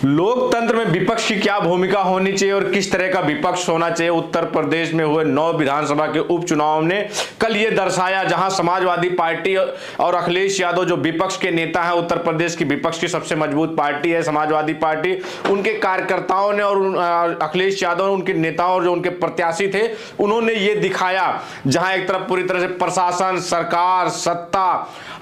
लोकतंत्र में विपक्ष की क्या भूमिका होनी चाहिए और किस तरह का विपक्ष होना चाहिए। उत्तर प्रदेश में हुए 9 विधानसभा के उपचुनाव ने कल ये दर्शाया, जहां समाजवादी पार्टी और अखिलेश यादव जो विपक्ष के नेता हैं, उत्तर प्रदेश की विपक्ष की सबसे मजबूत पार्टी है समाजवादी पार्टी, उनके कार्यकर्ताओं ने और अखिलेश यादव ने, उनके नेताओं और जो उनके प्रत्याशी थे, उन्होंने ये दिखाया, जहां एक तरफ पूरी तरह से प्रशासन, सरकार, सत्ता,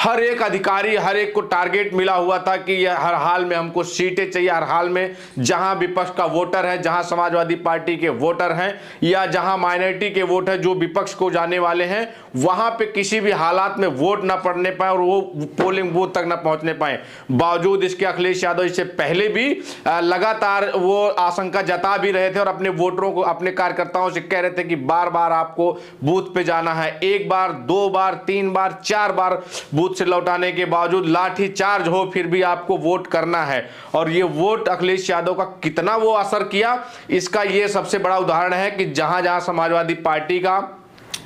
हर एक अधिकारी, हर एक को टारगेट मिला हुआ था कि यह हर हाल में हमको सीटें चाहिए, हर हाल में जहां विपक्ष का वोटर है, जहां समाजवादी पार्टी के वोटर हैं या जहां माइनॉरिटी के वोट है जो विपक्ष को जाने वाले हैं, वहां पे किसी भी हालात में वोट ना पड़ने पाए और वो पोलिंग बूथ तक ना पहुंचने पाए। बावजूद इसके अखिलेश यादव इससे पहले भी लगातार वो आशंका जता भी रहे थे और अपने वोटरों को, अपने कार्यकर्ताओं से कह रहे थे कि बार बार आपको बूथ पे जाना है, एक बार, 2 बार, 3 बार, 4 बार बूथ से लौटाने के बावजूद लाठी चार्ज हो फिर भी आपको वोट करना है। और ये वोट अखिलेश यादव का कितना वो असर किया, इसका ये सबसे बड़ा उदाहरण है कि जहां जहां समाजवादी पार्टी का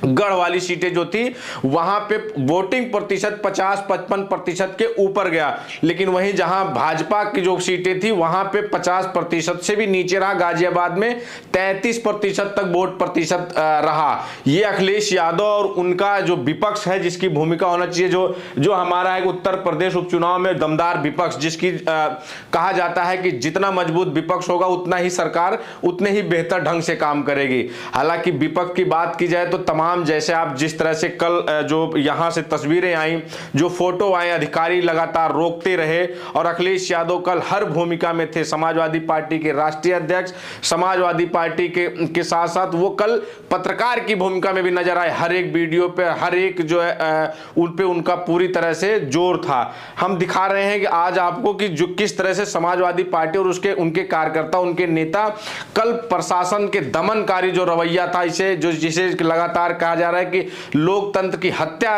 गढ़ वाली सीटें जो थी वहां पे वोटिंग प्रतिशत 50-55% के ऊपर गया, लेकिन वहीं जहां भाजपा की जो सीटें थी वहां पे 50% से भी नीचे रहा। गाजियाबाद में 33% तक वोट प्रतिशत रहा। ये अखिलेश यादव और उनका जो विपक्ष है, जिसकी भूमिका होना चाहिए, जो हमारा है उत्तर प्रदेश उपचुनाव में दमदार विपक्ष, जिसकी कहा जाता है कि जितना मजबूत विपक्ष होगा उतना ही सरकार उतने ही बेहतर ढंग से काम करेगी। हालांकि विपक्ष की बात की जाए तो तमाम, जैसे आप जिस तरह से कल जो यहां से तस्वीरें आई, जो फोटो आए, अधिकारी लगातार रोकते रहे और अखिलेश यादव कल हर भूमिका में थे। समाजवादी पार्टी के राष्ट्रीय अध्यक्ष, समाजवादी पार्टी के साथ साथ वो कल पत्रकार की भूमिका में भी नजर आए। हर एक वीडियो पे, हर एक जो है उन पे उनका पूरी तरह से जोर था। हम दिखा रहे हैं कि आज आपको कि जो किस तरह से समाजवादी पार्टी और उनके कार्यकर्ता, उनके नेता कल प्रशासन के दमनकारी जो रवैया था, जिसे लगातार कहा जा रहा है कि लोकतंत्र की हत्या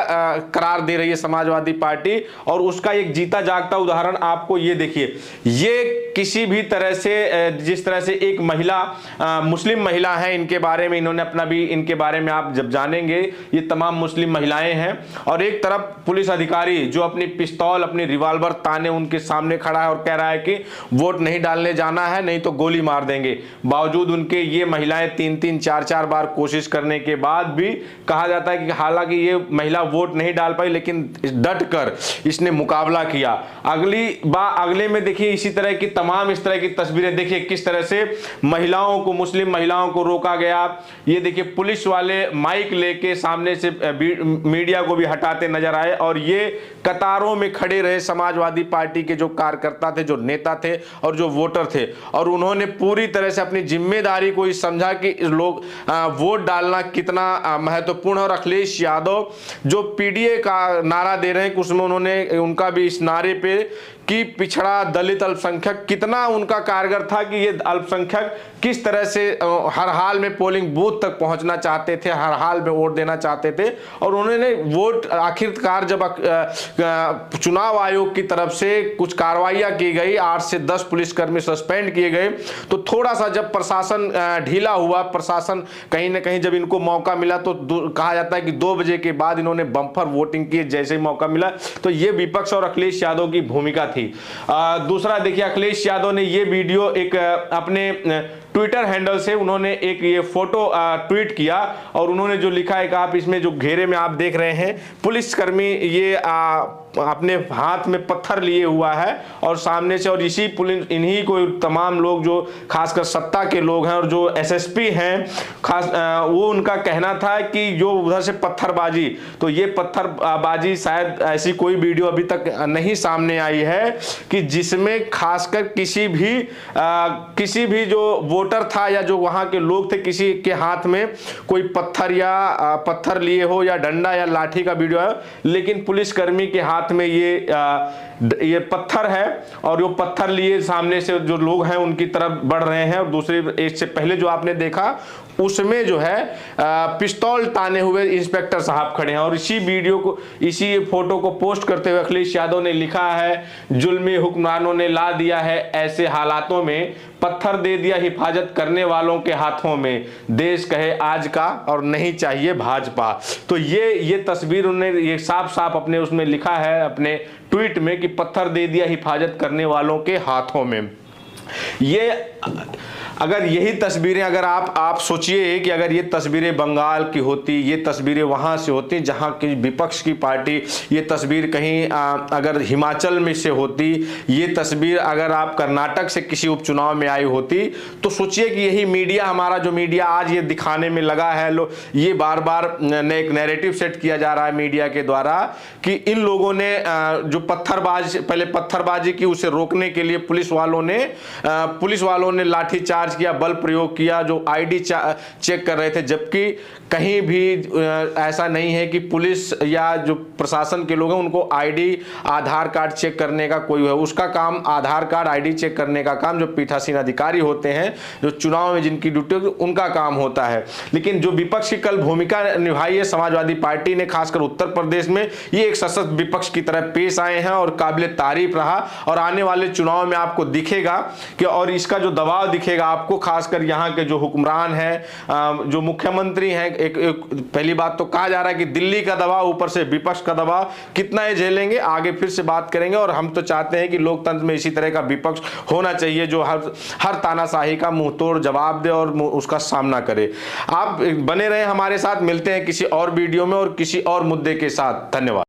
करार दे रही है समाजवादी पार्टी, और उसका एक जीता जागता उदाहरण आपको ये देखिए। ये किसी भी तरह से, जिस तरह से एक महिला, मुस्लिम महिला है, इनके बारे में इन्होंने अपना भी, इनके बारे में आप जब जानेंगे, ये तमाम मुस्लिम महिलाएं हैं, और एक तरफ पुलिस अधिकारी जो अपनी पिस्तौल, अपनी रिवॉल्वर ताने उनके सामने खड़ा है और कह रहा है कि वोट नहीं डालने जाना है, नहीं तो गोली मार देंगे। बावजूद उनके ये महिलाएं 3-3, 4-4 बार कोशिश करने के बाद भी कहा जाता है कि हालांकि ये महिला वोट नहीं डाल पाई, लेकिन डट कर इसने मुकाबला किया। अगले में देखिए इसी तरह की तमाम इस तरह की तस्वीरें देखिए, किस तरह से महिलाओं को, मुस्लिम महिलाओं को रोका गया। ये देखिए पुलिस वाले माइक लेके सामने से मीडिया को भी हटाते नजर आए और ये कतारों में खड़े रहे समाजवादी पार्टी के जो कार्यकर्ता थे, जो नेता थे और जो वोटर थे, और उन्होंने पूरी तरह से अपनी जिम्मेदारी को समझा कि लोग वोट डालना कितना महत्वपूर्ण है। और अखिलेश यादव जो पीडीए का नारा दे रहे हैं, उसमें उन्होंने, उनका भी इस नारे पे कि पिछड़ा, दलित, अल्पसंख्यक कितना उनका कारगर था कि ये अल्पसंख्यक किस तरह से हर हाल में पोलिंग बूथ तक पहुंचना चाहते थे, हर हाल में वोट देना चाहते थे। और उन्होंने वोट, आखिरकार जब चुनाव आयोग की तरफ से कुछ कार्रवाइयां की गई, 8 से 10 पुलिसकर्मी सस्पेंड किए गए, तो थोड़ा सा जब प्रशासन ढीला हुआ, प्रशासन कहीं ना कहीं जब इनको मौका मिला तो कहा जाता है कि 2 बजे के बाद इन्होंने बम्पर वोटिंग की, जैसे ही मौका मिला। तो ये विपक्ष और अखिलेश यादव की भूमिका थी। दूसरा देखिए, अखिलेश यादव ने ये वीडियो एक अपने ट्विटर हैंडल से उन्होंने एक ये फोटो ट्वीट किया और उन्होंने जो लिखा है कि आप इसमें जो घेरे में आप देख रहे हैं, पुलिसकर्मी ये अपने हाथ में पत्थर लिए हुआ है और सामने से, और इसी पुलिस, इन्हीं को तमाम लोग जो खासकर सत्ता के लोग हैं और जो एसएसपी हैं खास, वो उनका कहना था कि जो उधर से पत्थरबाजी, तो ये पत्थरबाजी शायद ऐसी कोई वीडियो अभी तक नहीं सामने आई है कि जिसमें खासकर किसी भी जो वोटर था या जो वहां के लोग थे, किसी के हाथ में कोई पत्थर लिए हो या डंडा या लाठी का वीडियो है, लेकिन पुलिसकर्मी के हाथ में ये पत्थर है और वो पत्थर लिए सामने से जो लोग हैं उनकी तरफ बढ़ रहे हैं। और दूसरे, इससे पहले जो आपने देखा उसमें जो है पिस्तौल ताने हुए इंस्पेक्टर साहब खड़े हैं। और इसी वीडियो को, इसी फोटो को पोस्ट करते हुए अखिलेश यादव ने लिखा है, जुल्मी हुक्मरानों ने ला दिया है ऐसे हालातों में, पत्थर दे दिया हिफाजत करने वालों के हाथों में, देश कहे आज का और नहीं चाहिए भाजपा। तो ये तस्वीर उन्होंने ये साफ साफ अपने उसमें लिखा है, अपने ट्वीट में, कि पत्थर दे दिया हिफाजत करने वालों के हाथों में। ये अगर यही तस्वीरें, अगर आप सोचिए कि अगर ये तस्वीरें बंगाल की होती, ये तस्वीरें वहाँ से होती जहाँ की विपक्ष की पार्टी, ये तस्वीर कहीं अगर हिमाचल में से होती, ये तस्वीर अगर आप कर्नाटक से किसी उपचुनाव में आई होती, तो सोचिए कि यही मीडिया, हमारा जो मीडिया आज ये दिखाने में लगा है, ये बार बार एक नैरेटिव सेट किया जा रहा है मीडिया के द्वारा कि इन लोगों ने जो पहले पत्थरबाजी की, उसे रोकने के लिए पुलिस वालों ने लाठीचार्ज किया, बल प्रयोग किया, जो आईडी चेक कर रहे थे, जबकि कहीं भी ऐसा नहीं है कि पुलिस या जो प्रशासन के लोग हैं उनको आईडी, आधार कार्ड चेक करने का कोई है। उसका काम, आधार कार्ड, आईडी चेक करने का काम जो पीठासीन अधिकारी होते हैं, जो चुनाव में जिनकी ड्यूटी, उनका काम होता है। लेकिन जो विपक्ष की कल भूमिका निभाई है समाजवादी पार्टी ने, खासकर उत्तर प्रदेश में, ये एक सशक्त विपक्ष की तरह पेश आए हैं और काबिल तारीफ रहा। और आने वाले चुनाव में आपको दिखेगा कि, और इसका जो दबाव दिखेगा आपको, खासकर यहाँ के जो हुक्मरान हैं, जो मुख्यमंत्री हैं, एक पहली बात तो कहा जा रहा है कि दिल्ली का दबाव, ऊपर से विपक्ष का दबाव, कितना ये झेलेंगे आगे फिर से बात करेंगे। और हम तो चाहते हैं कि लोकतंत्र में इसी तरह का विपक्ष होना चाहिए जो हर तानाशाही का मुंहतोड़ जवाब दे और उसका सामना करे। आप बने रहे हमारे साथ, मिलते हैं किसी और वीडियो में और किसी और मुद्दे के साथ। धन्यवाद।